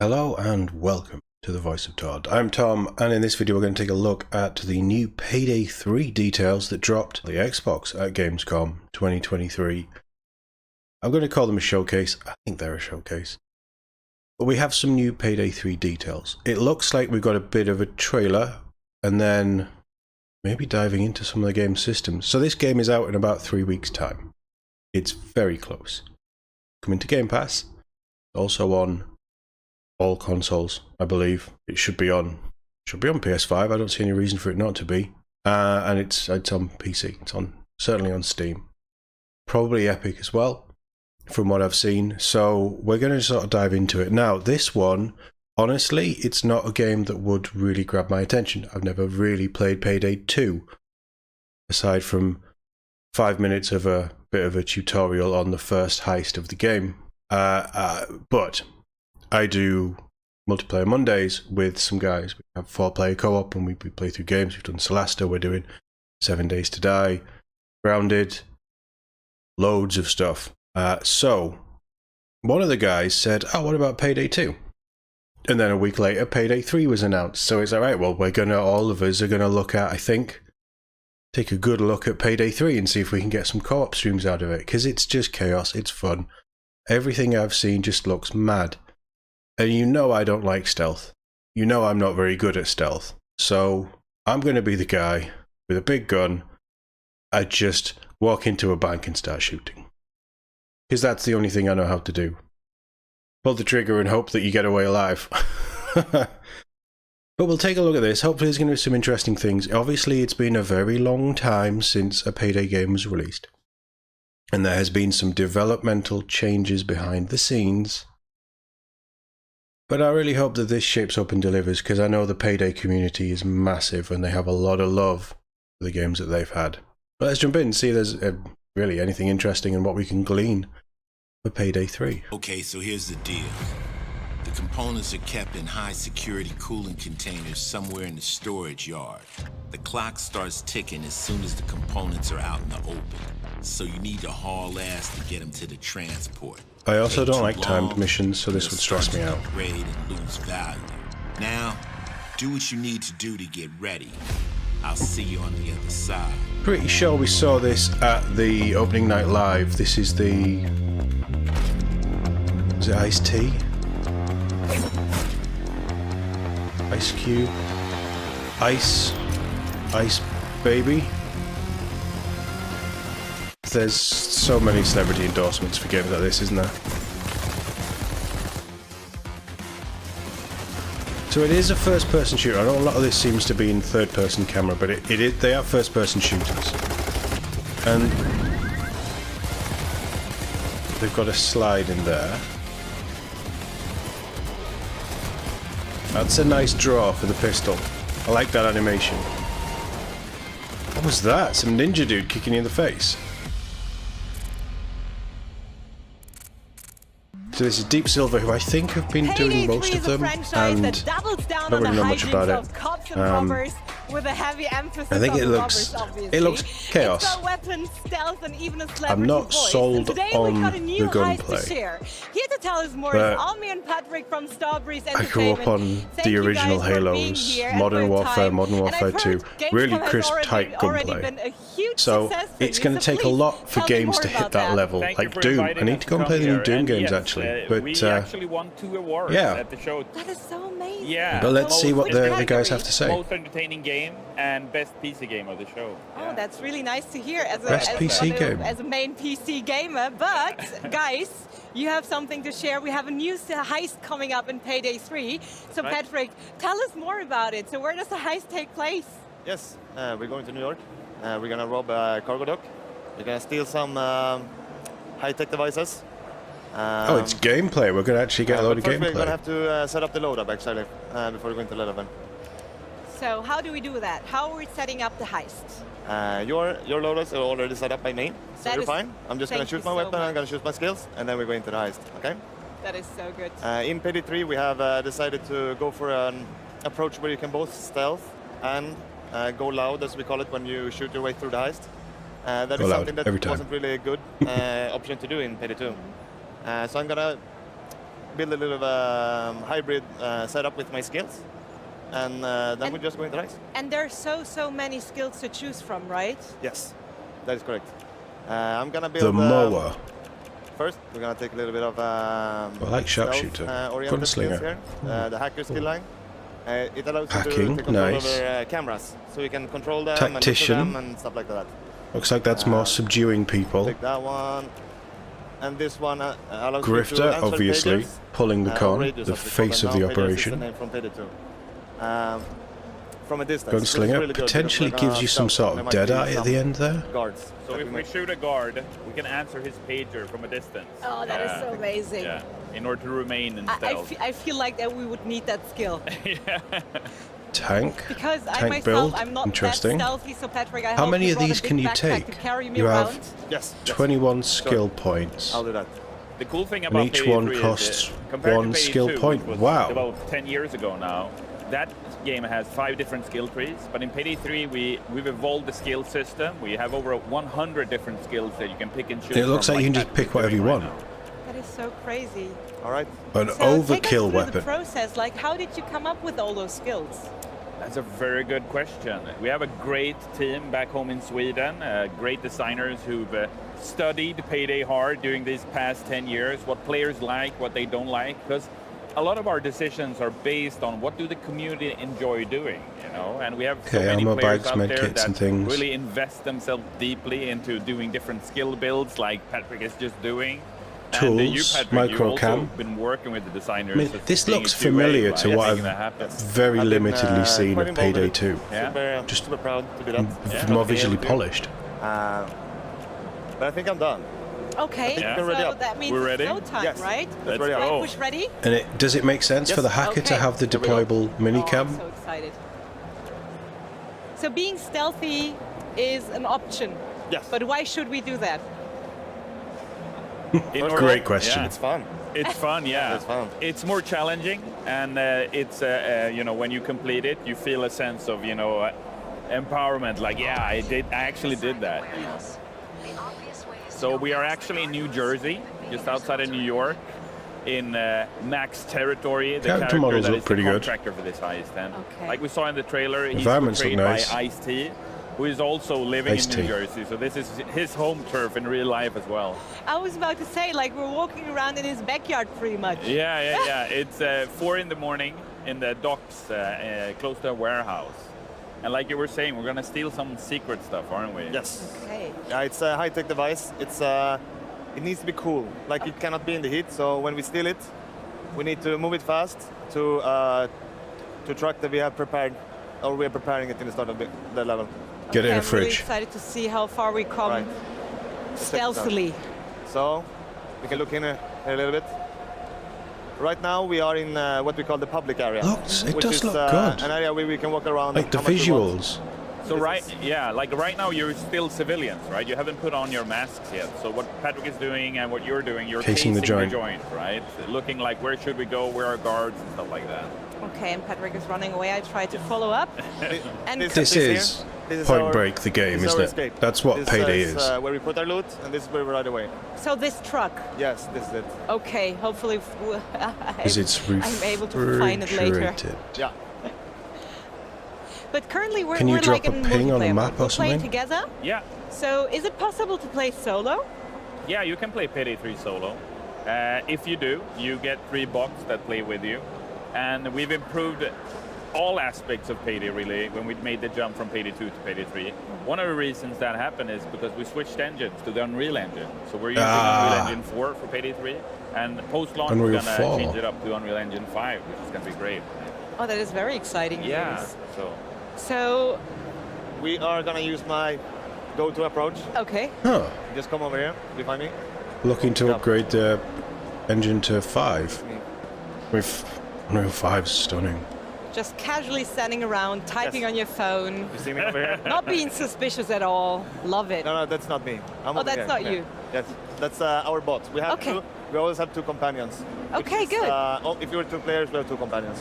Hello and welcome to the Voice of TOD. I'm Tom, and in this video we're going to take a look at the new Payday 3 details that dropped the Xbox at Gamescom 2023. I'm going to call them a showcase. I think they're a showcase. But we have some new Payday 3 details. It looks like we've got a bit of a trailer, and then maybe diving into some of the game systems. So this game is out in about 3 weeks' time. It's very close. Coming to Game Pass. Also on all consoles, I believe. It should be on PS5. I don't see any reason for it not to be. And it's on PC. It's certainly on Steam. Probably Epic as well, from what I've seen. So we're going to sort of dive into it. Now, this one, honestly, it's not a game that would really grab my attention. I've never really played Payday 2, aside from 5 minutes of a bit of a tutorial on the first heist of the game. But I do multiplayer Mondays with some guys. We have 4-player co-op and we play through games. We've done Solasta, we're doing 7 Days to Die, Grounded, loads of stuff. So one of the guys said, oh, what about Payday 2? And then a week later, Payday 3 was announced. So it's all right, well, all of us are going to look at, I think, take a good look at Payday 3 and see if we can get some co-op streams out of it. Because it's just chaos, it's fun. Everything I've seen just looks mad. And you know I don't like stealth. You know I'm not very good at stealth. So I'm going to be the guy with a big gun. I just walk into a bank and start shooting. Because that's the only thing I know how to do. Pull the trigger and hope that you get away alive. But we'll take a look at this. Hopefully there's going to be some interesting things. Obviously it's been a very long time since a Payday game was released. And there has been some developmental changes behind the scenes. But I really hope that this shapes up and delivers, because I know the Payday community is massive and they have a lot of love for the games that they've had. But let's jump in and see if there's really anything interesting and what we can glean for Payday 3. Okay, so here's the deal. The components are kept in high security cooling containers somewhere in the storage yard. The clock starts ticking as soon as the components are out in the open. So you need to haul ass to get them to the transport. I also don't like timed missions, so this would stress me out. And lose value. Now, do what you need to do to get ready. I'll see you on the other side. Pretty sure we saw this at the opening night live. This is the... Is it Ice-T? Ice Cube? Ice Baby? There's so many celebrity endorsements for games like this, isn't there? So it is a first-person shooter. I know a lot of this seems to be in third-person camera, but they are first-person shooters. And they've got a slide in there. That's a nice draw for the pistol. I like that animation. What was that? Some ninja dude kicking you in the face. So this is Deep Silver, who I think have been doing most of them, and I don't really know much about it. With a heavy emphasis I think it looks chaos. Weapons, stealth, and even a I'm not sold on the gunplay. Here to tell us more is Almi and Patrick from Starbreeze I grew up on the original Halos, Modern Warfare, Modern Warfare 2, really crisp, tight gunplay. So it's going to take a lot for games to hit that level, like Doom. I need to go and play the new Doom games actually. But we actually won 2 awards at the show. That is so amazing. Yeah. But let's see what the guys have to say. Most entertaining game and best PC game of the show. Oh, that's really nice to hear as a main PC gamer. But guys, you have something to share. We have a new heist coming up in Payday 3. So Patrick, tell us more about it. So where does the heist take place? Yes, we're going to New York. We're going to rob a cargo dock. We're going to steal some high-tech devices. Oh, it's gameplay. We're going to actually get a load of gameplay. We're going to have to set up the load up actually before we go into level 1. So how do we do that? How are we setting up the heist? Your loaders are already set up by me, so you're fine. I'm just going to shoot my weapon, I'm going to shoot my skills, and then we go into the heist, okay? That is so good. In Payday 3, we have decided to go for an approach where you can both stealth and go loud, as we call it, when you shoot your way through the heist. That is something that wasn't really a good option to do in Payday 2. So I'm going to build a little hybrid setup with my skills, and then we just go into race. And there's so many skills to choose from, right? Yes, that is correct. I'm gonna build The mower. First, we're gonna take a little bit of I like sharpshooter. oriented skills Gunslinger. here. The hacker skill line. It allows Hacking, you to take control nice. over cameras, so you can control them Tactician. and them and stuff like that. Looks like that's more subduing people. Take that one. And this one allows you to Grifter, answer obviously, pages. pulling the con, Raiders, the as we call face them of the now. Payday is operation. the name from Payday 2. From a distance. This is Gunslinger really good potentially because we're gives you gonna some stealth. sort There of might dead be eye at some the end there. Guards. So if we shoot a guard, we can answer his pager from a distance. Oh, that is so amazing. Yeah, in order to remain in I stealth. I feel like that we would need that skill. Tank. Because I Tank myself, build. I'm not Interesting. that stealthy, so Patrick, I How hope many you of brought a these big can you backpack take? to carry me You have around. Yes. 21 skill points. I'll do that. The cool thing And about each Payday one 3 costs is compared one to Payday skill 2, point. which was Wow. developed 10 years ago now, that game has 5 different skill trees. But in Payday 3, we've evolved the skill system. We have over 100 different skills that you can pick and choose. It looks from, like you can just Patrick pick whatever is you doing want. right now. That is so crazy. All right. An So take us overkill through the weapon. process. Like, how did you come up with all those skills? That's a very good question. We have a great team back home in Sweden, great designers who've studied Payday hard during these past 10 years, what players like, what they don't like, because a lot of our decisions are based on what do the community enjoy doing, you know, and we have so Okay, many ammo players bags, out med there kits and that things. really invest themselves deeply into doing different skill builds like Patrick is just doing. And you, Tools, Patrick, micro you've cam. also been working with the designers. I mean, as this being looks a QA, familiar right? to what Making I've that happen. very I've been, limitedly seen quite of involved Payday with 2. Yeah. Super, Just super proud to do that. Yeah. More visually Yeah. polished. But I think I'm done. Okay, Yeah. we're ready so up. that means We're it's ready? no time, Yes. right? Let's Let's ready up. go. Push ready? And does it make sense for the hacker to Okay. have the Here we go. deployable Oh, minicam? I'm so excited. So being stealthy is an option, Yes. but why should we do that? In order- Great question. Yeah. It's fun. It's fun, yeah. It's fun. It's more challenging, and it's you know, when you complete it, you feel a sense of, you know, empowerment. Like, yeah, I actually did that. So we are actually in New Jersey, just outside of New York, in Max territory. The Character character models that look is the pretty good. contractor for this heist. And Okay. like we saw in the trailer, he's Environments look portrayed nice. by Ice-T, who is also living in Ice-T. New Jersey. So this is his home turf in real life as well. I was about to say, like, we're walking around in his backyard pretty much. Yeah. It's 4 in the morning in the docks close to a warehouse. And like you were saying, we're gonna steal some secret stuff, aren't we? Yes. Okay. Yeah, it's a high-tech device. It needs to be cool. Like, it cannot be in the heat. So when we steal it, we need to move it fast to truck that we have prepared, or we are preparing it in the start of the level. Get it in a I'm really fridge. excited to see how far we come Right. stealthily. So we can look in here a little bit. Right now we are in what we call the public area. Looks, it which does is look good. an area where we can walk around. Like the how much we want. visuals. So This right now you're still civilians, right? You haven't put on your masks yet. So what Patrick is doing and what you're doing, you're Casing the joint. right? Looking like where should we go, where are guards and stuff like that. Okay, and Patrick is running away. I try to follow up. And This here, is this is Point our- Break, the game, this is isn't our it? escape. That's what This Payday is is. where we put our loot, and this is where we ride away. so this truck. Yes, this is it. Okay, hopefully Because it's I'm able to find it later. refrigerated. Yeah. But currently we're, Can you we're drop like a in ping on a multiplayer map mode. or We're playing something? together. Yeah, So is it possible to play solo? yeah, you can play Payday 3 solo. If you do, you get 3 bots that play with you. And we've improved all aspects of Payday really when we made the jump from Payday 2 to Payday 3. One of the reasons that happened is because we switched engines to the Unreal Engine. So we're using Unreal Engine 4 for Payday 3, and post-launch we're Unreal gonna 4. change it up to Unreal Engine 5, which is gonna be great. Oh, that is very exciting Yeah, news. so So, We are gonna use my go-to approach. okay. Huh. Just come over here. You find me? Looking to Yeah. upgrade the engine to 5. With Unreal 5's stunning. Just casually standing around, typing Yes. on your phone, You see me over here? not being suspicious at all. Love it. No, that's not me. I'm Oh, over that's here. not Yeah. you. Yes, that's our bot. We have Okay. two. We always have 2 companions. which Okay, is, good. If you were 2 players, we have 2 companions.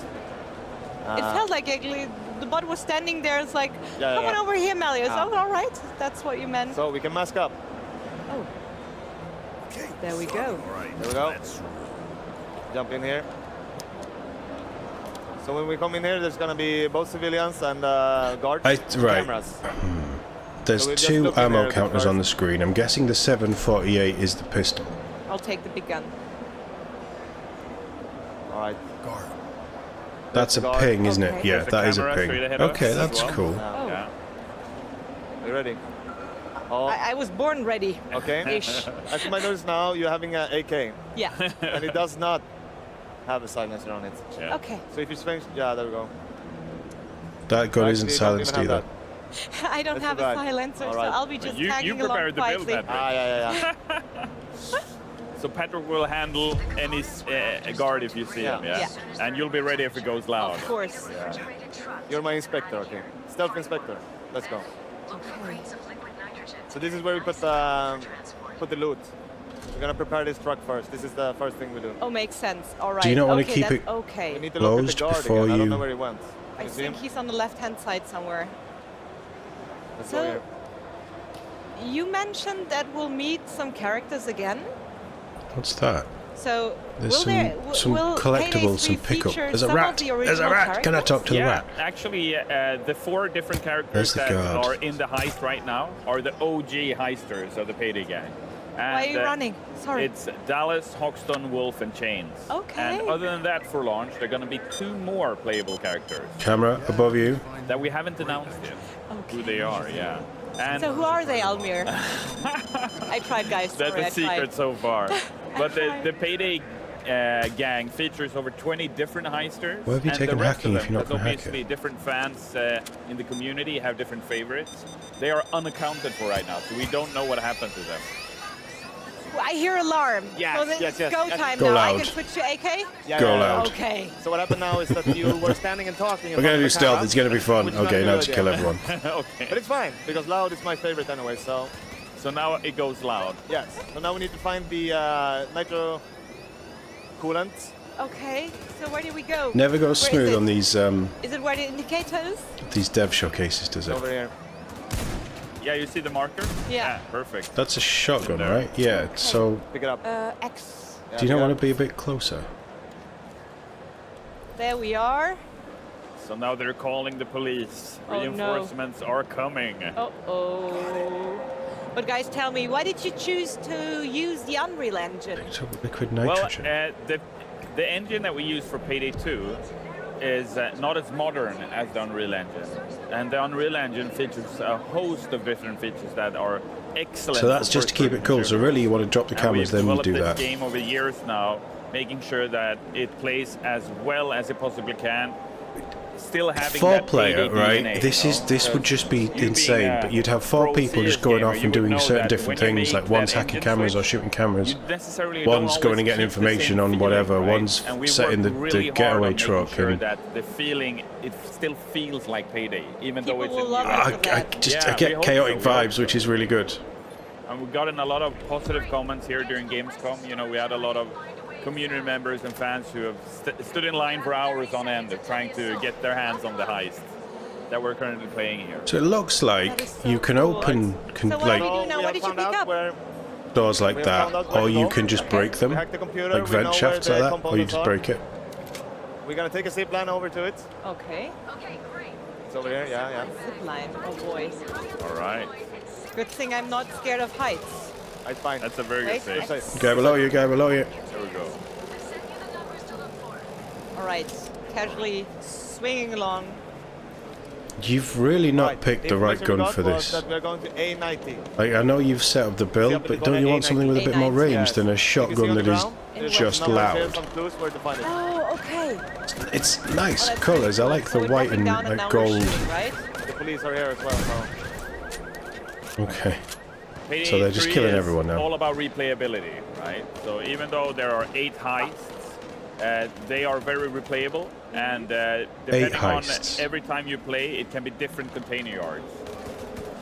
It felt like actually the bot was standing there. It's like, Yeah, come on yeah. over here, Melius. Ah. Oh, all right. That's what you meant. So we can mask up. Oh. There we go. There we go. Jump in here. So when we come in here, there's gonna be both civilians and guards, Right. cameras. There's So we just 2 look in ammo there counters first. on the screen. I'm guessing the 748 is the pistol. I'll take the big gun. All right. That's a guard. ping, isn't it? Okay. Yeah, There's a that is a camera ping. straight ahead of Okay, us as that's well. cool. Now, Oh, Yeah. you ready? Oh, I was born ready. okay. Ish. As you might notice now, you're having an AK, Yeah. and it does not have a silencer on it. Yeah. Okay. So if you swing, yeah, there we go. That gun Actually, isn't you don't even silenced have either. that. I don't That's have too a bad. silencer, All so right. I'll be just You tagging along prepared the build, quietly. Patrick. Yeah. So Patrick will handle any guard if you see him, yeah? Yeah. And you'll be ready if it goes loud. Of course. You're my inspector, okay? Stealth inspector. Let's go. Okay. So this is where we put the loot. We're gonna prepare this truck first. This is the first thing we do. Oh, makes sense. All right. Do you not wanna okay, keep that's it- We Okay. need to look at the Closed guard before again. I don't you- know where he went. I Can you see him? think he's on the left-hand side somewhere. Let's So- go here. You mentioned that we'll meet some characters again. What's that? So There's will some will collectibles, Payday some 3 pickup. feature There's a some rat. of the There's a original rat. Can I characters? talk to the Yeah, rat? actually, the 4 different characters There's the that guard. are in the heist right now are the OG heisters of the Payday gang. And, Why are you running? Sorry. It's Dallas, Hoxton, Wolf, and Chains. Okay. And other than that, for launch, there are going to be 2 more playable characters Camera above you. that we haven't announced yet who they are. Yeah. And So who are they, Almir? I tried, guys. that's Sorry, a I secret tried. so far. But tried. the Payday gang features over 20 different heisters. Why have you and taken the rest hacking of if them, you're not because gonna hack obviously it? different fans in the community have different favorites. They are unaccounted for right now, so we don't know what happened to them. I hear alarm. Yes, so it's yes, yes, go yes. time Go now. I loud. can switch to AK? Yeah, Go yeah, yeah. loud. Okay. So what happened now is that you were standing and talking. in We're front gonna of do the stealth. camera, It's gonna be fun. which is not Okay, a now good to kill idea. everyone. Okay. But it's fine because loud is my favorite anyway. So So now it goes loud. yes. So now we need to find the nitro coolant. Okay. So where do we go? Never Where goes is smooth it? on these Is it where the indicator is? dev showcases, does it? Over here. Yeah, you see the marker? Yeah. Perfect. That's a shotgun, There. right? Yeah. So, Pick it up. X. Yeah, do you not pick it want up. to be a bit closer? There we are. So now they're calling the police. Oh, no. Reinforcements are coming. Uh-oh. But guys, tell me, why did you choose to use the Unreal Engine? So liquid Well, nitrogen. the engine that we use for Payday 2 is not as modern as the Unreal Engine. And the Unreal Engine features a host of different features that are excellent. So that's for just to keep it first-person cool. So shooters. really, you want to drop the And cameras, we've then you developed do this that. game over years now, making sure that it plays as well as it possibly can. Still having Four that player, Payday right? DNA, This you is know? this would just be You being insane. a But you'd have 4 pro people just CS going gamer, off you and would doing know certain that different when you things. make Like one's that hacking engine cameras or switch, shooting cameras. you necessarily One's don't going to always get keep the information same on feeling, whatever. right? One's And we setting worked really the getaway hard on making truck. sure And that the feeling, it still feels like Payday, even though People it's will in love the it. US. I Yeah, we get hope chaotic so, we hope vibes, which so. is really good. And we've gotten a lot of positive comments here during Gamescom. You know, we had a lot of community members and fans who have stood in line for hours on end trying to get their hands on the heist that we're currently playing here. So it looks like That is so you can cool. open So what like do we do now? we What have did you found pick out up? where doors like we have that, found out where or to you go. can just break we them, hacked the computer. like we vent know shafts where like the that, or you components just are. break it. We're gonna take a zip line over to it. Okay. It's over here. Yeah, Zip line. Oh boy. All right. Good thing I'm not scared of heights. I find. That's a very Wait, good thing. You're safe. Guy below you, guy below you. There we go. All right. Casually swinging along. You've really not Right, picked the right information we gun got for was this. That we're going to A90. Like, I know you've set up the Yeah, build, but but we're don't gonna you want something with a bit more A90. range Yes. than a You can see on shotgun the that is ground, there's just some numbers here, loud? some clues where to find it. Oh, okay. It's nice Oh, that's colours. I pretty like cool. So the we're white dropping and down like now we're gold. shooting, right? The police are here as well. So. Okay. Payday So they're just 3 killing is everyone now. all about replayability, right? So even though there are 8 heists, they are very replayable, and depending on heists. every time you play, it can be different container yards.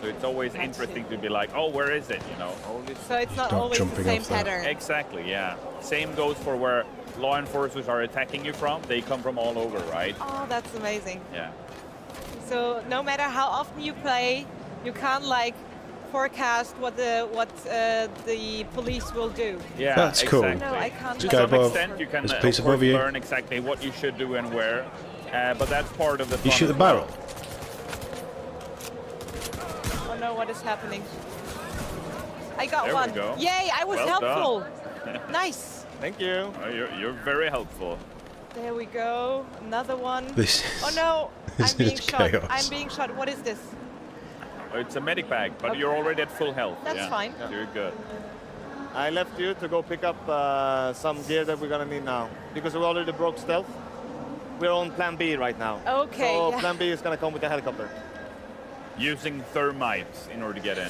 So it's always Gotcha. interesting to be like, oh, where is it? You know? So it's not Stop always the jumping same off that. pattern. Exactly, yeah. Same goes for where law enforcers are attacking you from. They come from all over, right? Oh, that's amazing. Yeah. So no matter how often you play, you can't like forecast what the police will do. Yeah, That's cool. exactly. No, I can't. To Guy some above. extent, you can There's a piece of course above you. learn exactly what you should do and where, but that's part of the fun. You shoot the as well. barrel. Oh no, what is happening? I got There we one. go. Yay, I was Well helpful. Nice. Thank you. Oh, you're very helpful. There we go. Another one. This Oh no, this I'm being is shot. chaos. I'm being shot. What is this? Oh, it's a medic bag, but you're already at full health. That's yeah. fine. You're good. I left you to go pick up some gear that we're gonna need now because we already broke stealth. We're on Plan B right now. Okay, So yeah. Plan B is gonna come with the helicopter. Using thermites in order to get in.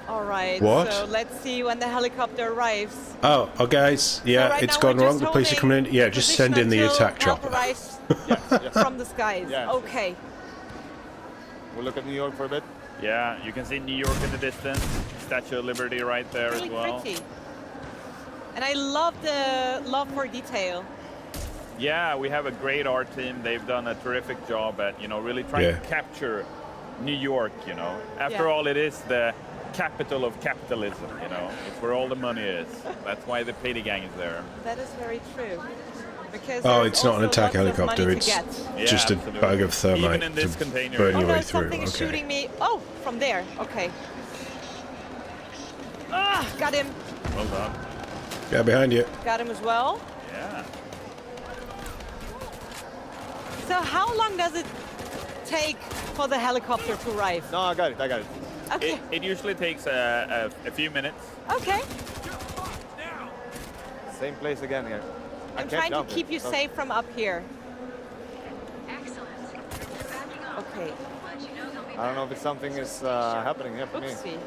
All right. What? So let's see when the helicopter arrives. Oh, guys, yeah, So right it's now gone we're wrong. just The police are coming in. holding Yeah, just position send in the until attack help chopper. arrives from the skies. Yes. Okay. We'll look at New York for a bit. Yeah, you can see New York in the distance. Statue of Liberty right there Really as well. pretty. And I love the love for detail. Yeah, we have a great art team. They've done a terrific job at, really trying Yeah. to capture New York, After Yeah. all, it is the capital of capitalism, It's where all the money is. That's why the Payday gang is there. That is very true. Because Oh, there's it's not an also attack lots of helicopter. money It's to get. Yeah, just a absolutely. bag of thermite Even in this to container. burn Oh your no, way through. something is Okay. shooting me. Oh, from there. Okay. Ah, got him. Well done. Yeah, behind you. Got him as well. Yeah. So how long does it take for the helicopter to arrive? No, I got it. Okay. It usually takes a few minutes. Okay. Same place again here. I I'm can't trying to jump keep it, you so- safe from up here. Okay. I don't know if something is happening here for me. Oopsie.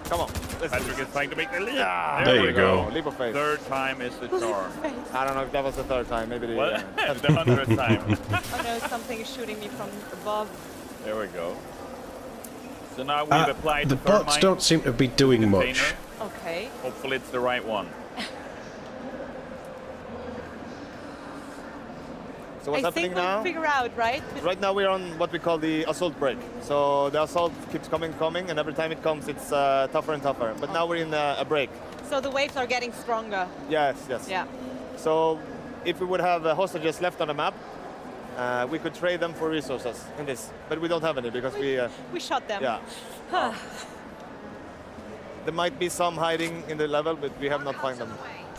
Come on. Let's do Patrick this. is trying to make the leap. Yeah, There we you go. Leap of faith. Third time is the charm. I don't know if that was the third time. Maybe the. What? The 100th time. Oh no, something is shooting me from above. There we go. So now we've applied The the bots thermite don't seem to be doing container. much. Okay. Hopefully it's the right one. So what's I happening think we'll now? figure out, right? Right now we're on what we call the assault break. So the assault keeps coming, and every time it comes, it's tougher and tougher. But now we're in a break. So the waves are getting stronger. Yes. Yeah. So if we would have hostages left on the map, we could trade them for resources in this. But we don't have any because We shot them. yeah. Huh. There might be some hiding in the level, but we have not found them.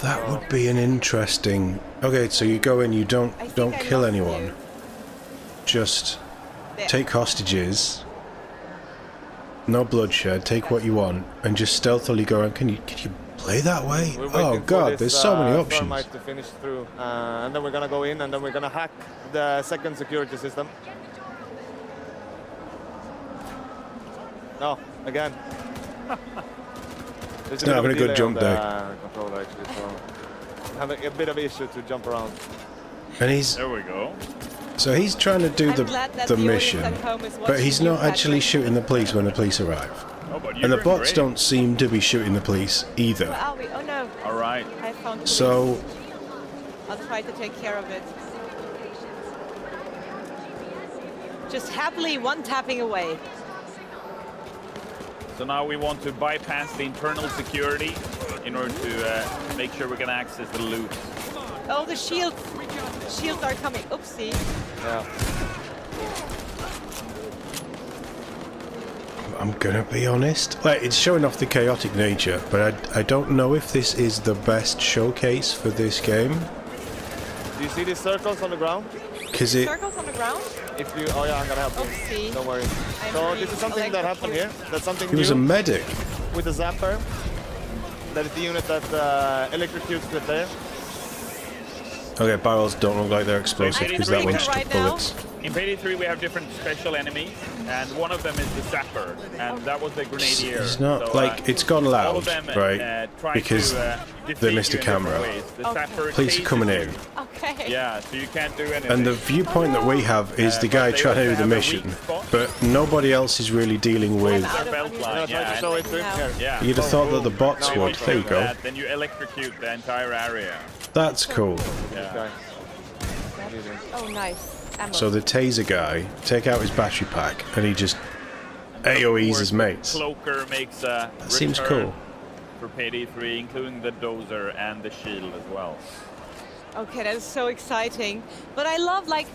That would be an interesting. Okay, so you go in, you I don't think I kill lost anyone, you. just There. take hostages. No bloodshed. Take what you want, and just stealthily go around. Can you play that way? We're Oh waiting for God, this, there's so many options. thermite to finish through, and then we're gonna go in, and then we're gonna hack the second security system. No, again. There's Not having a good delay jump on the, there. Controller actually, so having a bit of issue to jump around. And he's There we go. so he's trying to do I'm glad that the the audience mission, at home is but watching he's you, not actually Patrick. shooting the police when the police arrive. Oh, but And the you're bots great. don't seem to be shooting the police either. Where are we? Oh no. All right. I found police. So I'll try to take care of it. Just happily one tapping away. So now we want to bypass the internal security in order to make sure we can access the loot. Oh, the shields. The shields are coming. Oopsie. Yeah. I'm gonna be honest. Like, it's showing off the chaotic nature, but I don't know if this is the best showcase for this game. Do you see these circles on the ground? Because it Circles on the ground? If you, oh yeah, I'm gonna help you. Oopsie. Don't worry. I'm So being this is something that happened here. That's something he was a new medic. with the zapper. That is the unit that electrocutes the player. Okay, barrels don't look like they're explosive because that I'm one just right took now. bullets. In Payday 3 we have different special enemies, and one of them is the Zapper, and that was the Grenadier. It's not So, like it's gone all loud, of them, right? try Because to, they defeat missed you a in different camera. ways. The Okay. Zapper Police are chases coming you. in. Okay. Yeah, so you can't do anything. And the viewpoint that we have is the but guy they trying to also do the have a mission, weak spot. but nobody else is really dealing with. I'm out Their of belt ammunition. line, I'm gonna try yeah. to show it to Now. him. Here. Yeah. You'd have thought that the bots Now would. if you There you do go. that, then you electrocute the entire area. That's cool. Yeah. Okay. Oh, nice. Ammo. So the taser guy, take out his battery pack, and he just AoEs his mates. Cloaker makes a That seems return cool. for Payday 3, including the dozer and the shield as well. Okay, that is so exciting. But I love, like,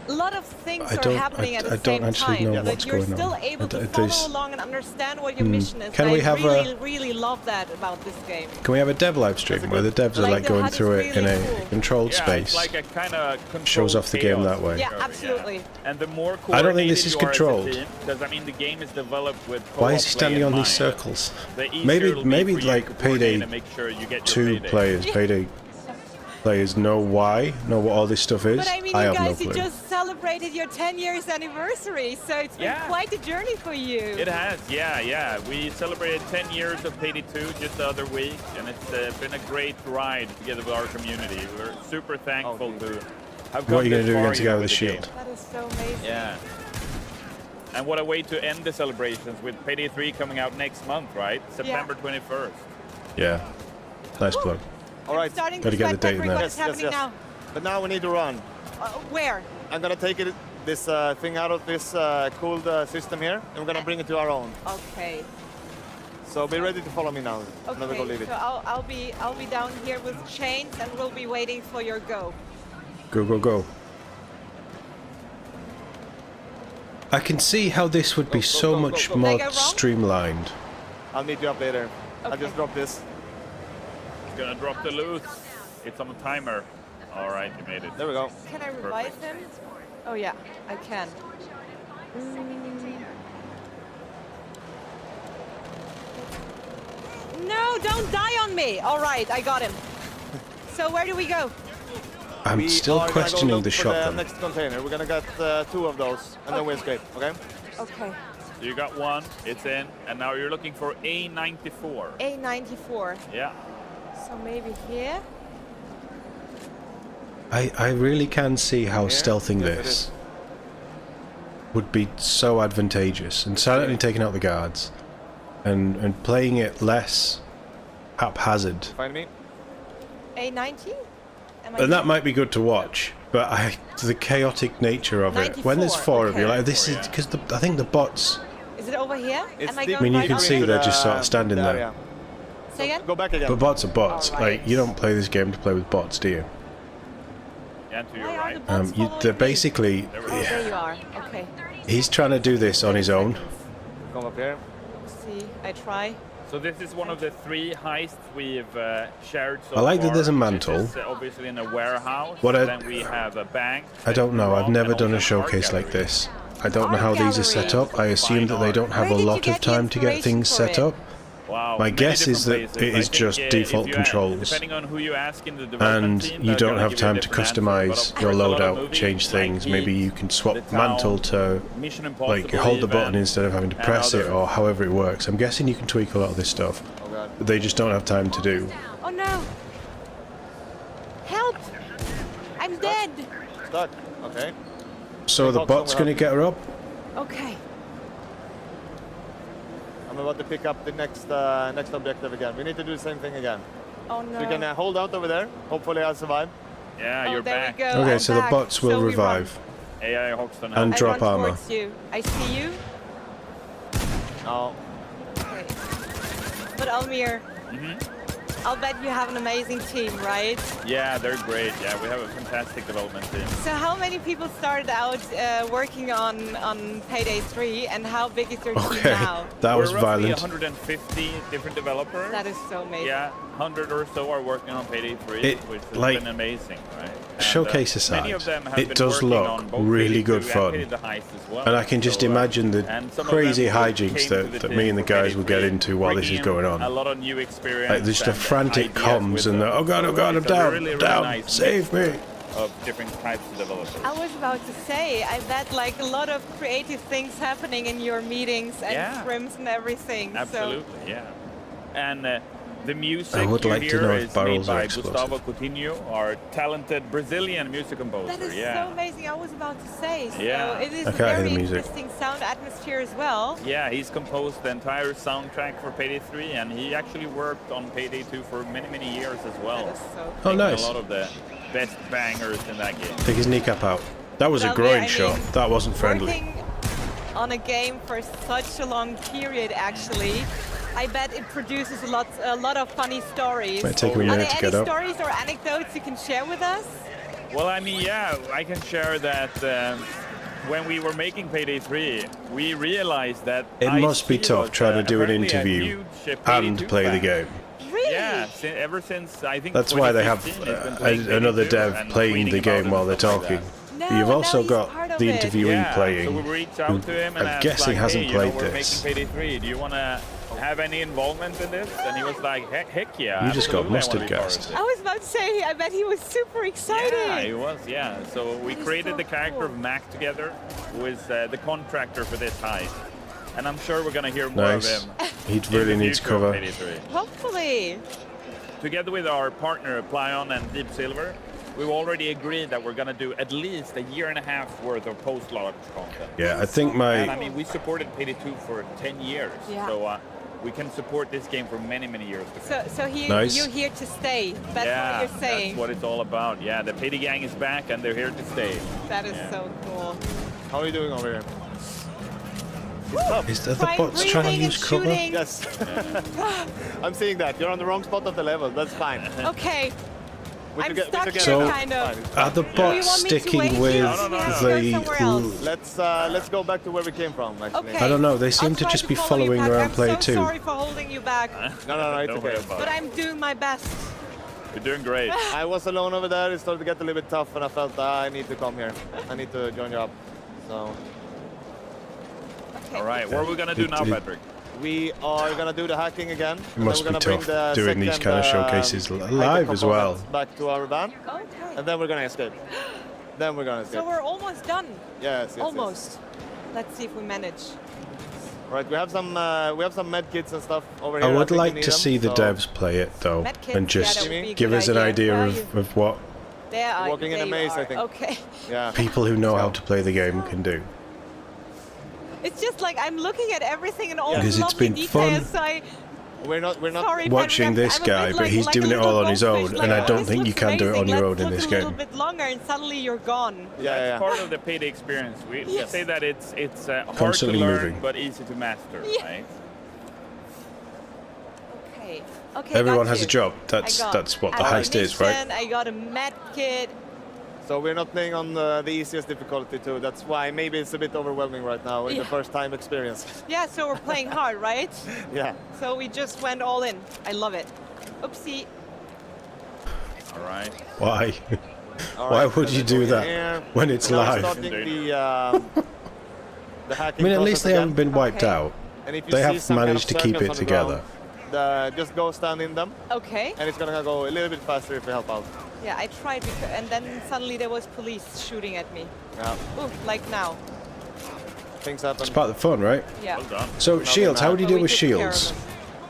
a lot of things I are don't- happening at I the don't same actually time. know but what's you're going still on. able to There's- follow along and understand what your mission is. Can And we I have really, really love that about this game. Can we have a dev live stream where the devs are Like, like the going HUD is through it in really a cool. controlled Yeah, space? it's like a kind of Shows off the game that way. Yeah, absolutely. And the more I don't think this is controlled. Because I mean the game is developed with Why co-op is he play standing in on these mind. circles? The easier Maybe it'll be for you to like coordinate Payday and make sure you get your 2 Payday. players, Payday players know what all this stuff is. But I mean, you have guys, no you clue. just celebrated your 10 years anniversary, so it's been Yeah. quite a journey for you. It has, yeah. We celebrated 10 years of Payday 2 just the other week, and it's been a great ride together with our community. We're super thankful to have What are you going going to do far against the guy with the game. shield? That is so amazing. Yeah. And what a way to end the celebrations with Payday 3 coming out next month, right? September 21st. Yeah. Nice plug. All right. Starting Gotta to get the sweat, date in Patrick, there. what is happening now? But now we need to run. Where? I'm gonna take this thing out of this cooled system here, and we're gonna bring it to our own. Okay. So be ready to follow me now. I'm gonna go leave Okay, it. so I'll be down here with chains and we'll be waiting for your go. Go, go, go. I can see how this would be Go, go, so go, go, much go. more Did I go wrong? streamlined. I'll meet you up later. I Okay. just dropped this. It's gonna drop the loot. It's on the timer. All right, you made it. There we go. Can I revive him? Oh yeah, I can. No, don't die on me. All right, I got him. So where do we go? I'm We still are gonna go questioning look the for shotgun. The next container. We're gonna get 2 of those, and then we escape. Okay? Okay, So you got one, it's in, and now you're looking for A94. A94. Yeah. So maybe here. I really can see how stealthing Yes, it this is. would be so advantageous, and silently taking out the guards, and playing it less haphazard. Find me. A90? Am I And that here? might be good to watch, but the chaotic nature of it. When there's 94, 4 of you, okay. like this is Yeah. because I think the bots. Is it over here? It's Am I deep going I mean, you right can on see it? they're just sort of standing there. Yeah. Say again? Go back again. But bots are bots. Alright. Like you don't play this game to play with bots, do you? And to your Why are right. the bots following They're me? basically. There we Oh, go. there you are. Okay. He's trying to do this on his own. Come up here. Let's see. I try. So this is one of the 3 heists we've shared so I like that far. there's a mantle. This is obviously in a warehouse. What I- then we have a bank. I don't know. I've and never done a also an art showcase like gallery. this. I don't know how Art these are set gallery. up. I assume that they don't have Where a did you lot of get the time to get inspiration things for set it? up. Wow, My many guess is different that places. it is I just think, default if you controls. depending on who you ask in the development And team, you they're don't gonna have give you a time to different answer, but customize of your course, a lot of loadout, movies change like things. Heat, Maybe you can swap The Town, mantle to Mission Impossible like hold the button even, instead of having to and press it, others. or however it works. I'm guessing you can tweak a lot of this stuff, Oh god. but they just don't have time to do. Oh no! Help! I'm dead! Stuck. Okay. So the box bot's somewhere going to get her up. Okay. I'm about to pick up the next next objective again. We need to do the same thing again. Oh no. So you can hold out over there. Hopefully I'll survive. Yeah, Oh, you're there back. we go. Okay, I'm so the back. bots will So we revive. AI Hoxton. And I drop run armor. towards you. I see you. No. Okay. But Almir, I'll bet you have an amazing team, right? Yeah, they're great. Yeah, we have a fantastic development team. So how many people started out working on Payday 3 and how big is your team Okay, now? that was We're roughly violent. 150 different developers. That is so amazing. Yeah, 100 or so are working on Payday 3, It, which has like, been amazing, right? And, showcase many aside, of them have it been does working look on both really Payday good 2 fun. And, Payday the Heist as well. And I can just So, imagine the and some of crazy them hijinks came to that the me team and the for guys Payday will get 3, into while this is bringing going in on. A lot of new experience. Like there's the and frantic ideas comms with and the them. oh god, I'm It's a down, really, really down, nice save mix me. of different types of developers. I was about to say, I bet like a lot of creative things happening in your meetings and Yeah. scrims and everything. Absolutely, yeah. And the music I would you like to hear know if is barrels made are by explosive. Gustavo Coutinho, our talented Brazilian music composer. So that is yeah. so amazing. I was about to say. So Yeah. it is I a can't hear very the music. interesting sound atmosphere as well. Yeah, he's composed the entire soundtrack for Payday 3, and he actually worked on Payday 2 for many, many years as well. That is so Oh, Making nice. A lot of the best bangers in that game. Take his kneecap out. That was a Well, groin I mean, shot. That wasn't friendly. Working on a game for such a long period, actually. I bet it produces a lot of funny stories. Might take a Are minute there to any get up. stories or anecdotes you can share with us? Well, I mean, yeah, I can share that when we were making Payday 3, we realized that It must be tough trying to do an interview and play the game. Really? Yeah, ever since I think That's why they have 2015, it's been playing another Payday 2 dev and playing reading the about game it while and they're stuff like talking. that. No, But you've now also he's got part of the it. interviewee So playing. we reached out to him and I'm asked, guessing like, hasn't hey, played we're this. making Payday 3. Do you want to have any involvement in this? And he was like, heck yeah. You just got absolutely, I wanna mustard be part of gassed. it." I was about to say, I bet he was super excited. Yeah, he was, yeah. So we That is created so the character cool. of Mac together, who is the contractor for this heist. And I'm sure we're going to hear more of Nice. him. He in really the needs future of cover. Payday 3. Hopefully. Together with our partner Plyon and Deep Silver, we've already agreed that we're going to do at least a year and a half worth of post-launch content. Yeah, I think And I my mean, we supported Payday 2 for 10 years, Yeah. so we can support this game for many, many years to come. So Nice. you're here to stay. That's yeah, what you're saying. that's what it's all about. Yeah, the Payday gang is back and they're here to stay. That is Yeah. so cool. How are you doing over here? is the Fine bots trying to breathing and use cover? shooting. Yes. I'm seeing that. You're on the wrong spot of the level. That's fine. Okay. I'm toge- we stuck together. So- here, kind of. Are the Do you bots want me to sticking wait with here? No, no, no, no. Or somewhere else? Let's go back to where we came from. Actually. Okay. I don't know, they seem I'll to try just be follow you following back. around I'm player so 2. sorry for holding you back, No, it's Don't worry okay. about but it. I'm doing my best. You're doing great. I was alone over there. It started to get a little bit tough, and I felt I need to come here. I need to join you up. So Okay. All right, what are we going to do now, Patrick? we are gonna do the hacking again. It must and be then we're gonna tough bring the doing these second, kind of showcases high-tech live as well. components back to our van, Okay. and then we're gonna escape. Then we're gonna escape. So we're almost done. Yes. Almost. Let's see if we manage. Right, we have some med kits and stuff over I here. would think we like need to them, see the so devs play it though, Medkits, and yeah, just that would be a give good us an idea of what There are Walking in a there you maze, I are. think. Okay. Yeah. people who know how to play the game can do. It's just like I'm looking at everything and all Because the it's lovely been details. fun. So We're not. sorry, watching Patrick, this I'm a guy, bit but he's like doing a it all little on his goldfish, own, like, and I oh, don't this think you looks can do it on amazing. your own Let's in look this a little game. bit longer, and suddenly you're gone. Yeah. That's part of the Payday experience. We Yes. say that it's hard Constantly to learn, moving. but easy to master, Yeah. right? Okay. Okay. Everyone got has a you. job. I That's got what the heist is, right? ammunition, I got a med kit. So we're not playing on the easiest difficulty too. That's why maybe it's a bit overwhelming right now in the Yeah. first time experience. Yeah, so we're playing hard, right? Yeah. So we just went all in. I love it. Oopsie. All right. Why? All Why right, would then you we do go that here. when it's Now we're live? starting the I hacking mean, at process least they again. haven't been wiped Okay. out. And if you They see have some kind of managed to keep circles it on the together. ground, just go stand in them, Okay. and it's gonna go a little bit faster if you help out. Yeah, I tried, and then suddenly there was police shooting at me. Yeah. Ooh, like now. Things happen. It's part of the fun, right? Yeah. Well done. So shields, how do you But deal we with took care of shields?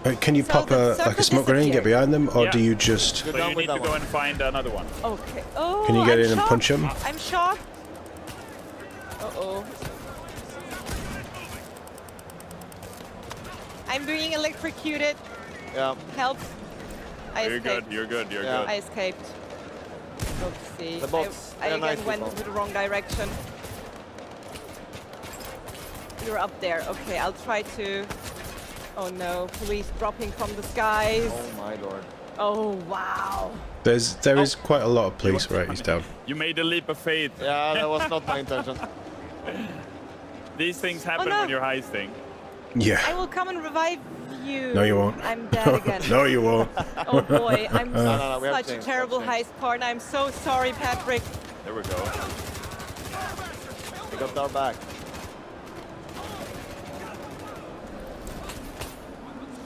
them. Can you So pop the like a circle smoke grenade and get disappeared. behind them, or Yeah. do you just? Good. So done you with need to that go one. and find another one. Okay. Oh, Can you get I'm in and shocked. punch 'em? I'm shocked. Uh-oh. I'm being electrocuted. Yeah. Help. I You're escaped. good. You're good. You're Yeah. good. I escaped. Oopsie. The bots, I they're again nice went people. into the wrong direction. You're up there. Okay, I'll try to... Oh no, police dropping from the skies. Oh my lord. Oh, wow. There is quite a lot of police. Right, he's down. You made a leap of faith. Yeah, that was not my intention. These things happen no. when you're heisting. I Yeah. will come and revive you. No, you won't. I'm dead again. No, you won't. Oh boy, I'm no, we have such a changed, terrible we have changed. heist partner. I'm so sorry, Patrick. There we go. We got our back.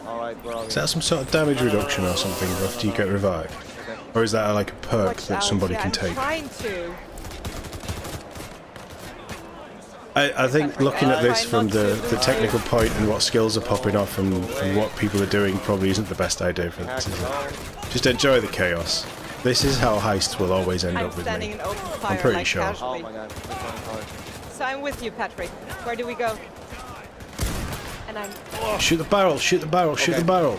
All right, where are we? Is that some sort of damage reduction or something after you get revived? Or is that like a perk Watch that out. somebody Yeah, can I'm take? trying to. I think looking at this from the Try not to. technical point and what skills are popping off and what people are doing probably isn't the best idea for this, is it? Just enjoy the chaos. This is how heists will always end I'm up with standing me. in open fire pretty like sure. Oh casually. my god. This one's hard. So I'm with you, Patrick. Where do we go? And I'm... Shoot the barrel, shoot the barrel, shoot the barrel.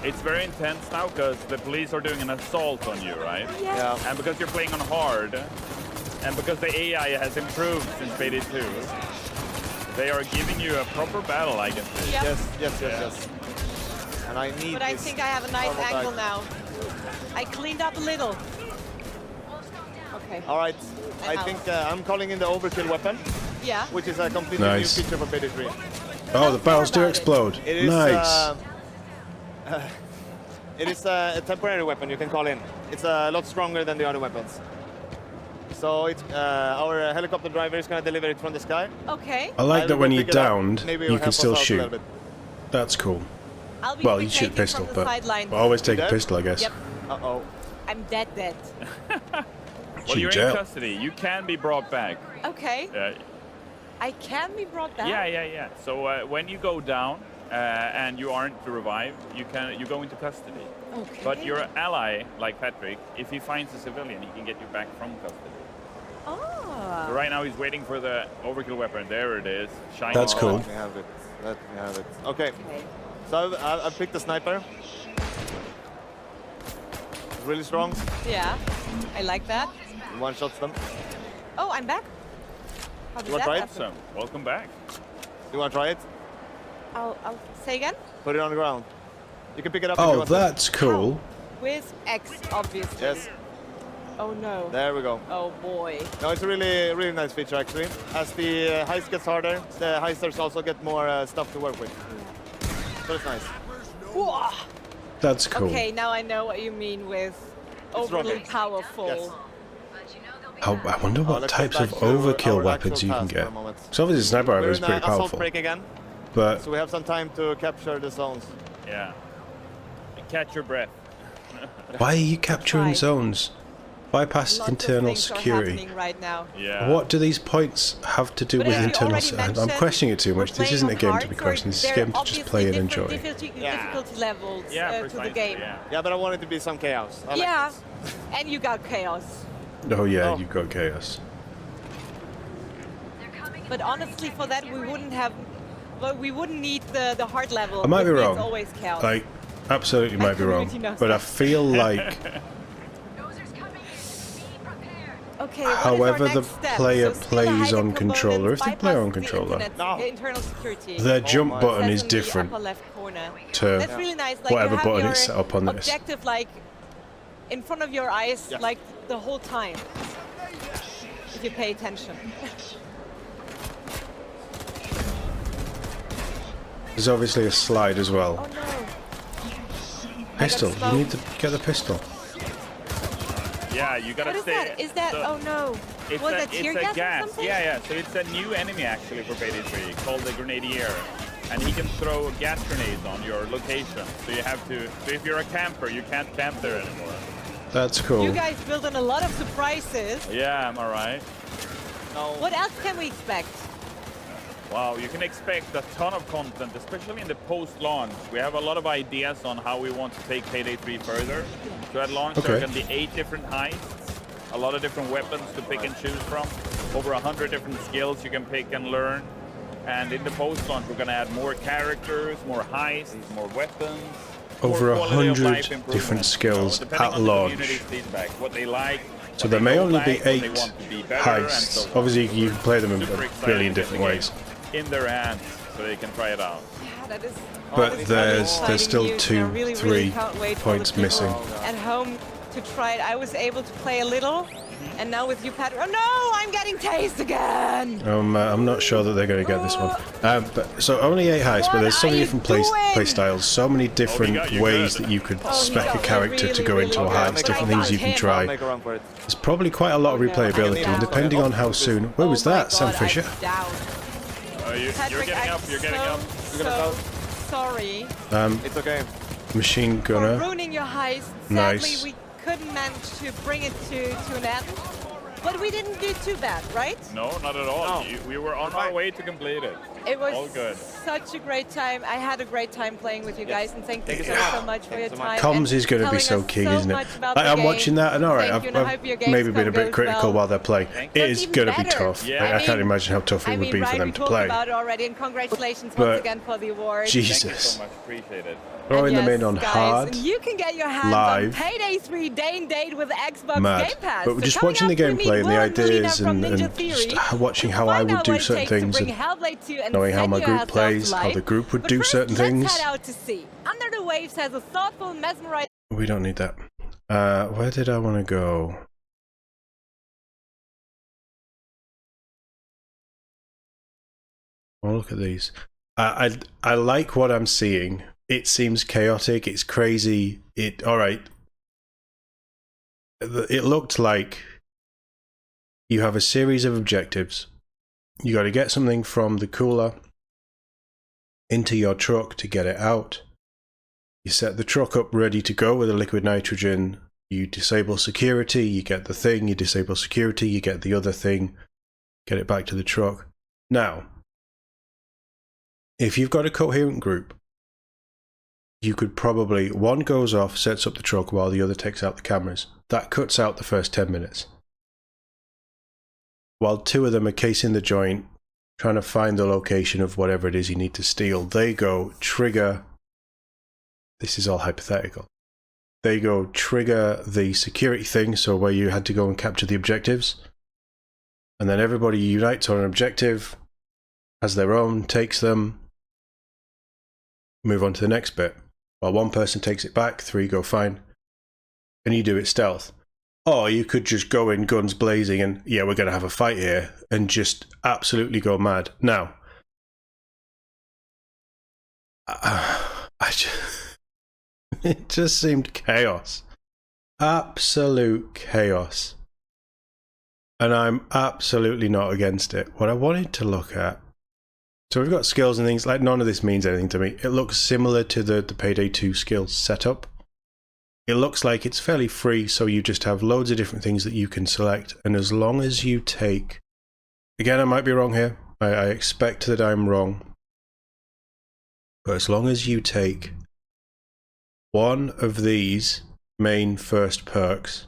It's very intense now because the police are doing an assault on you, right? Yeah. And because you're playing on hard, and because the AI has improved since Payday 2, They are giving you a proper battle, I can see. Yep. Yes. And I need But I this think I have a nice normal angle bike. now. I cleaned up a little. Okay. All right. I out. think I'm calling in the overkill weapon, Yeah. which is a completely Nice. new feature for Payday 3. Oh, the barrels do about it. explode. It is, Nice. It is a temporary weapon you can call in. It's a lot stronger than the other weapons. So it's, our helicopter driver is going to deliver it from the sky. Okay. I like I that will when go you're pick it up. downed, Maybe you it'll can help us still out a little shoot. bit. That's cool. I'll be Well, you quick shoot a taking pistol, from the but sidelines. I always take a Dead? pistol, I guess. Yep. Uh-oh. I'm dead. Well, you're in jail. custody. You can be brought back. Okay. Uh, I can be brought back. yeah. So when you go down and you aren't revived, you go into custody. Okay. But your ally, like Patrick, if he finds a civilian, he can get you back from custody. Ah. So right now he's waiting for the overkill weapon. There it is. Shiny. That's cool. Let me have it. Let me have it. Okay. Okay. So I've picked a sniper. It's really strong. Yeah. I like that. One shots them. Oh, I'm back. How did You wanna that try it? happen? Awesome. Welcome back. You want to try it? I'll say again. Put it on the ground. You can pick it up if you Oh, want to. that's cool. With X, obviously. Yes. Oh no. There we go. Oh boy. No, it's a really nice feature actually. As the heist gets harder, the heisters also get more stuff to work with. So it's nice. Whoa. That's cool. Okay, now I know what you mean with overly rubber. powerful. Yes. I wonder what let's types get of back to overkill our weapons actual you can task for a get. moment. So obviously the sniper rifle We're is in pretty assault powerful, break again, but so we have some time to capture the zones. Yeah. Catch your breath. why are you capturing Try. zones? Bypass Lots internal of things security. Are happening right now. Yeah. What do these points have to do But with as you internal already security? I'm mentioned, questioning it too we're much. This playing isn't a on game hard, to be so questioned. This is a there game to are just play and obviously enjoy. difficulty levels Yeah, to precisely. the game. Yeah. Yeah, but I want it to be some chaos. I like Yeah. this. And you got chaos. Oh yeah, Oh. you've got chaos. But honestly, for that we wouldn't have. Well, we wouldn't need the hard level. I might be which means wrong. Always chaos. I absolutely might be wrong, community knows but I that. feel like Okay, what is our however the next step? player So steal plays the on high-tech controller, if components, they play on bypass the controller, internet- No. internal security. their jump my. button Says is in the different upper left corner. to That's really nice. Like whatever you have button your is set up on this. objective like in front of your eyes, Yeah. like the whole time. If you pay attention. There's obviously a slide as Oh well. no. Pistol, smoked. you need to get the pistol. Yeah, you gotta What is stay. that? Is that? so Oh no. It's Was a, that tear it's a gas or gas. something? Yeah. So it's a new enemy actually for Payday 3 called the Grenadier. And he can throw gas grenades on your location. So you have to, so if you're a camper, you can't camp there anymore. That's cool. You guys built in a lot of surprises. Yeah, am I right? No. What else can we expect? Wow, you can expect a ton of content, especially in the post-launch. We have a lot of ideas on how we want to take Payday 3 further. So at launch there are Okay. going to be 8 different heists, a lot of different weapons to pick and choose from, over 100 different skills you can pick and learn. And in the post-launch we're going to add more characters, more heists, more weapons. Over more quality of 100 life different improvements, skills depending at on the launch. community's feedback, what they like. So what there they may don't only like, be what they 8 want to be better, and heists. so on. Obviously you can play them in Super a excited billion to get different the ways. game in their hands so they can try it out. Yeah, that is. But honestly there's exciting still news, and I 2, really, 3 really can't wait for the points people missing. At home to try it. I was able to play a little, and now with you, Patrick. Oh no, I'm getting tased again. I'm not sure that they're going to get this one. But so only 8 heists, but What there's so are many you different play doing? styles, so many different got you ways good. that you could Oh, spec he a got me character to really, go into a really heist, good. different I things got you can him. I'll try. make a run for it. There's probably quite a lot of Oh, no. replayability, I'm and down. depending on how soon. Where was Oh my that, Sam God, Fisher? I'm down. You're Patrick, getting I'm up, you're getting so, up. You're gonna so sorry It's okay. Machine for gunner. ruining your heist. Sadly, Nice. we couldn't manage to bring it to an end. But we didn't do too bad, right? No, not at all. No. We were on our way to complete it. It was All good. such a great time. I had a great time playing with you guys, and thank you so much for your so much. time. Comms and is going to be telling so us key, so isn't it? much about the I'm game. watching that, and alright, Thank you, and I I've hope your maybe been a Gamescom bit goes critical well. while they're playing. Thank It That's is even going to be better. tough. Yeah. I can't imagine how tough it would be for Ryan, them we to talked play. about it already, and congratulations But once again for the award. Jesus. Thank you so much. Appreciate it. Throwing and them in on guys, hard, you can get your hands live, on Payday 3 day and date with Xbox mad. Game Pass. But we're So just coming watching the up, we meet gameplay and the Will Molina ideas from and Ninja Theory just watching to how I find would out do what it certain takes to things bring and Hellblade 2 and knowing how my group Senua plays, herself how to the group would life. do But certain first, things. let's head out to sea. Under the Waves has a thoughtful, mesmerizing... We don't need that. Where did I want to go? Oh, look at these. I like what I'm seeing. It seems chaotic. It's crazy. All right. It looked like you have a series of objectives. You got to get something from the cooler into your truck to get it out. You set the truck up ready to go with the liquid nitrogen. You disable security. You get the thing. You disable security. You get the other thing. Get it back to the truck. Now, if you've got a coherent group, you could probably, one goes off, sets up the truck while the other takes out the cameras. That cuts out the first 10 minutes. While two of them are casing the joint, trying to find the location of whatever it is you need to steal, they go trigger, this is all hypothetical, they go trigger the security thing, so where you had to go and capture the objectives, and then everybody unites on an objective, has their own, takes them, move on to the next bit. While one person takes it back, three go fine, and you do it stealth. Or you could just go in guns blazing and, yeah, we're going to have a fight here, and just absolutely go mad. Now, it just seemed chaos. Absolute chaos. And I'm absolutely not against it. What I wanted to look at, so we've got skills and things, like none of this means anything to me. It looks similar to the Payday 2 skills setup. It looks like it's fairly free, so you just have loads of different things that you can select, and as long as you take... Again, I might be wrong here. I expect that I'm wrong. But as long as you take one of these main first perks,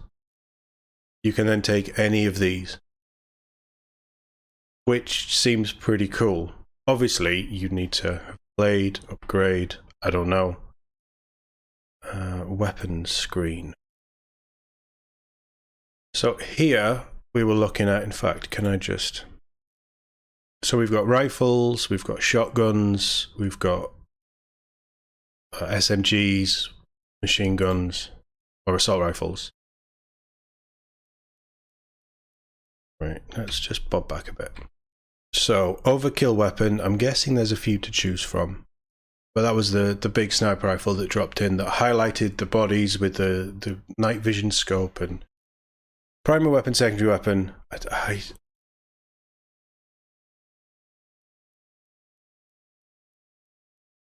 you can then take any of these, which seems pretty cool. Obviously, you need to have played, upgrade, I don't know. Weapons screen. So here we were looking at, in fact, can I just... So we've got rifles, we've got shotguns, we've got SMGs, machine guns, or assault rifles. Right, let's just bob back a bit. So, overkill weapon, I'm guessing there's a few to choose from. But that was the big sniper rifle that dropped in that highlighted the bodies with the night vision scope and primary weapon, secondary weapon.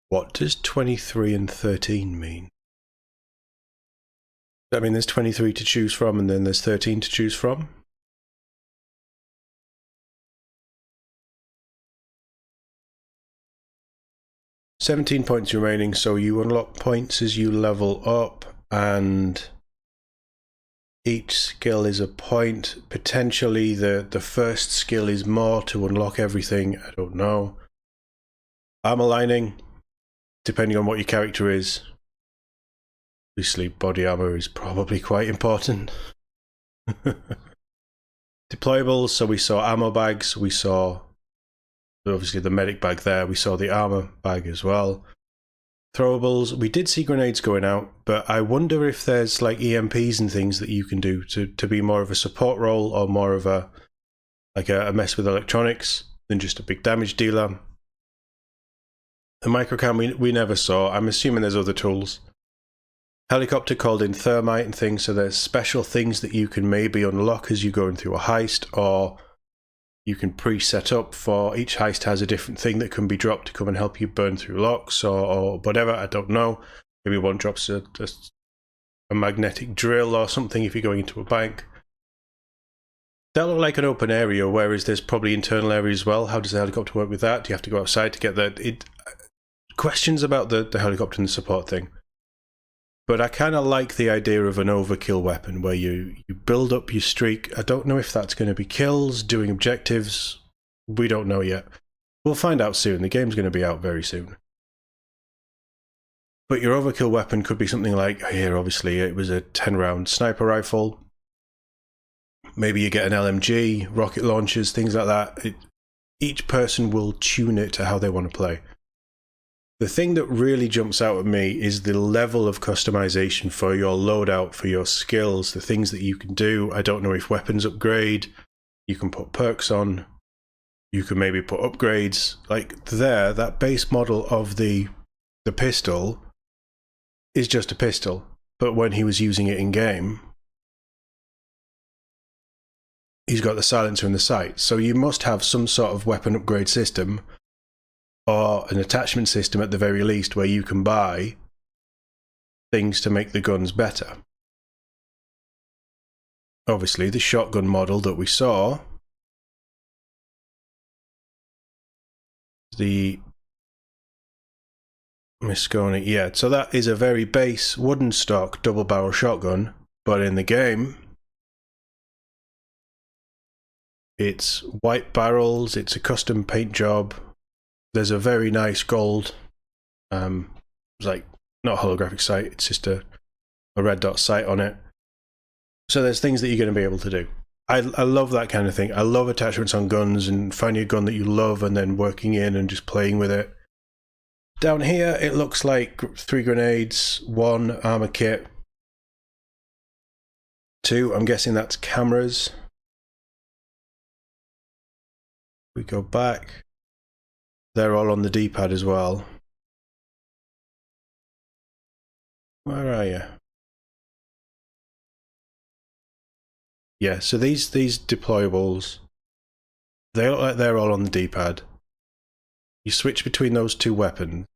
What does 23 and 13 mean? I mean, there's 23 to choose from and then there's 13 to choose from? $17 points remaining, so you unlock points as you level up, and each skill is a point. Potentially the first skill is more to unlock everything, I don't know. Armor lining, depending on what your character is. Obviously body armor is probably quite important. Deployables, so we saw ammo bags, we saw obviously the medic bag there, we saw the armor bag as well. Throwables, we did see grenades going out, but I wonder if there's like EMPs and things that you can do to be more of a support role, or more of a mess with electronics than just a big damage dealer. The microcam we never saw. I'm assuming there's other tools. Helicopter called in thermite and things, so there's special things that you can maybe unlock as you're going through a heist, or you can pre-set up for each heist has a different thing that can be dropped to come and help you burn through locks or whatever, I don't know. Maybe one drops a magnetic drill or something if you're going into a bank. That looked like an open area, whereas there's probably internal areas as well. How does the helicopter work with that? Do you have to go outside to get that? Questions about the helicopter and the support thing. But I kind of like the idea of an overkill weapon where you build up your streak. I don't know if that's going to be kills, doing objectives. We don't know yet. We'll find out soon. The game's going to be out very soon. But your overkill weapon could be something like, here obviously it was a 10-round sniper rifle. Maybe you get an LMG, rocket launchers, things like that. Each person will tune it to how they want to play. The thing that really jumps out at me is the level of customization for your loadout, for your skills, the things that you can do. I don't know if weapons upgrade, you can put perks on, you can maybe put upgrades. Like there, that base model of the pistol is just a pistol, but when he was using it in game, he's got the silencer and the sight. So you must have some sort of weapon upgrade system, or an attachment system at the very least, where you can buy things to make the guns better. Obviously, the shotgun model that we saw, the Mosconi, yeah, so that is a very base wooden stock double barrel shotgun, but in the game it's white barrels, it's a custom paint job, there's a very nice gold, it's like not a holographic sight, it's just a red dot sight on it. So there's things that you're going to be able to do. I love that kind of thing. I love attachments on guns and finding a gun that you love and then working in and just playing with it. Down here, it looks like 3 grenades, 1 armor kit, 2, I'm guessing that's cameras. We go back. They're all on the D-pad as well. Where are you? Yeah, so these deployables, they look like they're all on the D-pad. You switch between those 2 weapons.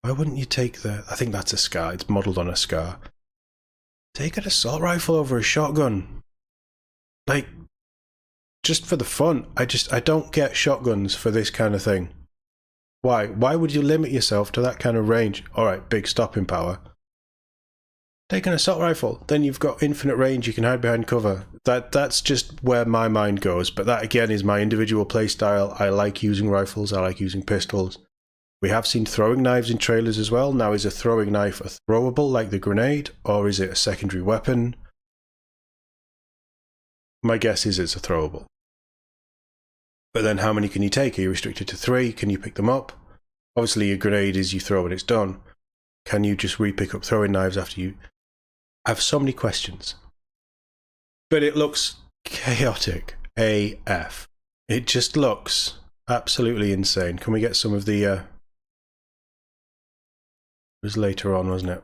Why wouldn't you take the... I think that's a SCAR. It's modelled on a SCAR. Take an assault rifle over a shotgun. Like, just for the fun. I don't get shotguns for this kind of thing. Why? Why would you limit yourself to that kind of range? Alright, big stopping power. Take an assault rifle. Then you've got infinite range. You can hide behind cover. That's just where my mind goes. But that, again, is my individual playstyle. I like using rifles. I like using pistols. We have seen throwing knives in trailers as well. Now, is a throwing knife a throwable like the grenade, or is it a secondary weapon? My guess is it's a throwable. But then how many can you take? Are you restricted to 3? Can you pick them up? Obviously, a grenade is you throw and it's done. Can you just re-pick up throwing knives after you... I have so many questions. But it looks chaotic AF. It just looks absolutely insane. Can we get some of the... It was later on, wasn't it?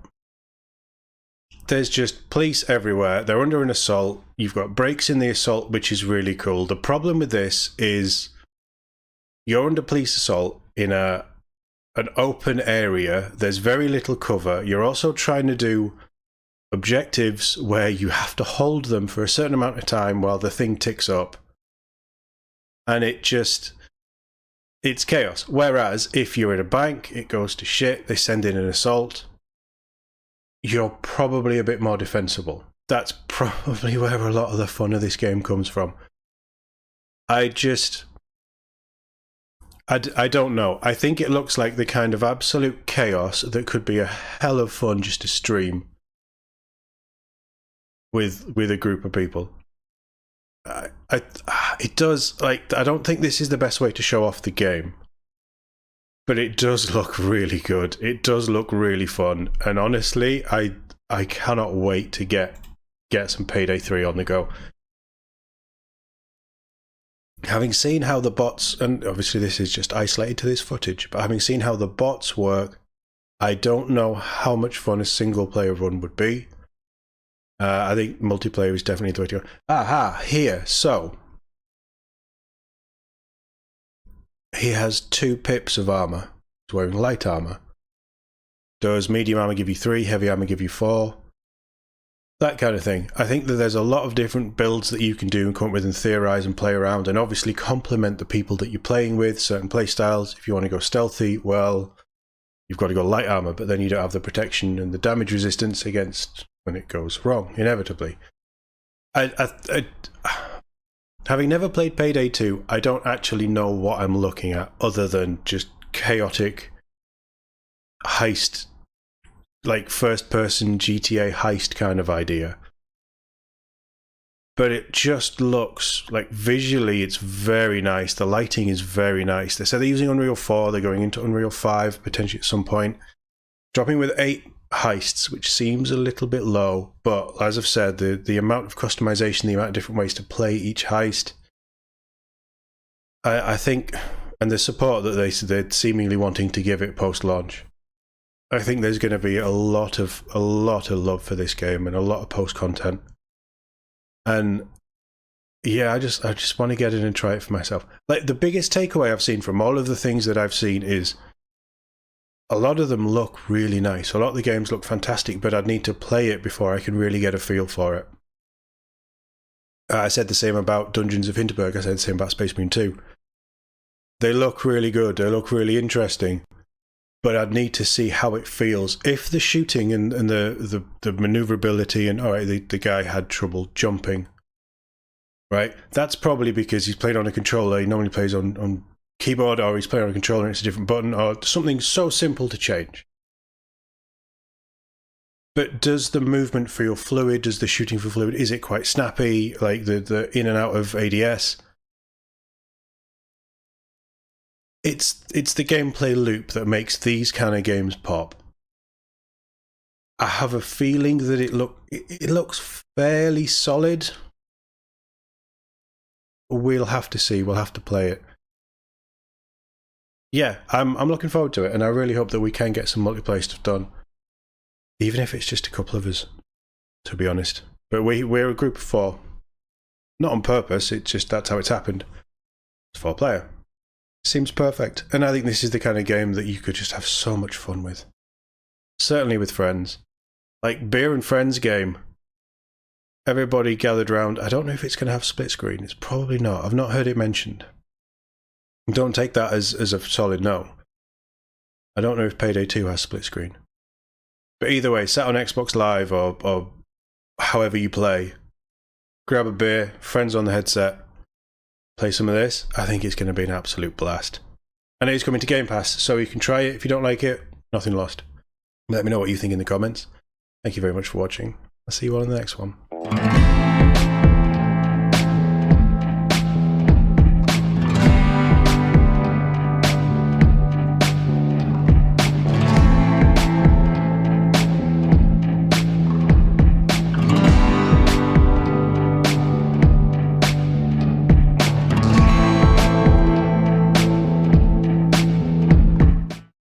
There's just police everywhere. They're under an assault. You've got breaks in the assault, which is really cool. The problem with this is you're under police assault in an open area. There's very little cover. You're also trying to do objectives where you have to hold them for a certain amount of time while the thing ticks up. And it's chaos. Whereas if you're in a bank, it goes to shit. They send in an assault. You're probably a bit more defensible. That's probably where a lot of the fun of this game comes from. I don't know. I think it looks like the kind of absolute chaos that could be a hell of fun just to stream with a group of people. It does, like, I don't think this is the best way to show off the game, but it does look really good. It does look really fun, and honestly, I cannot wait to get some Payday 3 on the go. Having seen how the bots, and obviously this is just isolated to this footage, but having seen how the bots work, I don't know how much fun a single player run would be. I think multiplayer is definitely the way to go. Aha, here. So, he has 2 pips of armor. He's wearing light armor. Does medium armor give you 3, heavy armor give you 4? That kind of thing. I think that there's a lot of different builds that you can do and come up with and theorize and play around, and obviously complement the people that you're playing with, certain play styles. If you want to go stealthy, well, you've got to go light armor, but then you don't have the protection and the damage resistance against when it goes wrong, inevitably. Having never played Payday 2, I don't actually know what I'm looking at other than just chaotic heist, like first-person GTA heist kind of idea. But it just looks like visually it's very nice. The lighting is very nice. They said they're using Unreal 4. They're going into Unreal 5 potentially at some point. Dropping with 8 heists, which seems a little bit low. But as I've said, the amount of customization, the amount of different ways to play each heist, I think, and the support that they're seemingly wanting to give it post-launch, I think there's going to be a lot of love for this game and a lot of post-content. And yeah, I just want to get in and try it for myself. Like, the biggest takeaway I've seen from all of the things that I've seen is a lot of them look really nice. A lot of the games look fantastic, but I'd need to play it before I can really get a feel for it. I said the same about Dungeons of Hinterberg. I said the same about Space Marine 2. They look really good. They look really interesting. But I'd need to see how it feels. If the shooting and the maneuverability and, all right, the guy had trouble jumping, right? That's probably because he's played on a controller. He normally plays on keyboard, or he's playing on a controller and it's a different button, or something so simple to change. But does the movement feel fluid? Does the shooting feel fluid? Is it quite snappy, like the in and out of ADS? It's the gameplay loop that makes these kind of games pop. I have a feeling that it looks fairly solid. We'll have to see. We'll have to play it. Yeah, I'm looking forward to it, and I really hope that we can get some multiplayer stuff done, even if it's just a couple of us, to be honest. But we're a group of 4, not on purpose. It's just that's how it's happened. It's 4-player. Seems perfect, and I think this is the kind of game that you could just have so much fun with. Certainly with friends. Like beer and friends game. Everybody gathered round. I don't know if it's going to have split screen. It's probably not. I've not heard it mentioned. Don't take that as a solid no. I don't know if Payday 2 has split screen. But either way, sat on Xbox Live or however you play, grab a beer, friends on the headset, play some of this. I think it's going to be an absolute blast. And it is coming to Game Pass, so you can try it. If you don't like it, nothing lost. Let me know what you think in the comments. Thank you very much for watching. I'll see you all in the next one.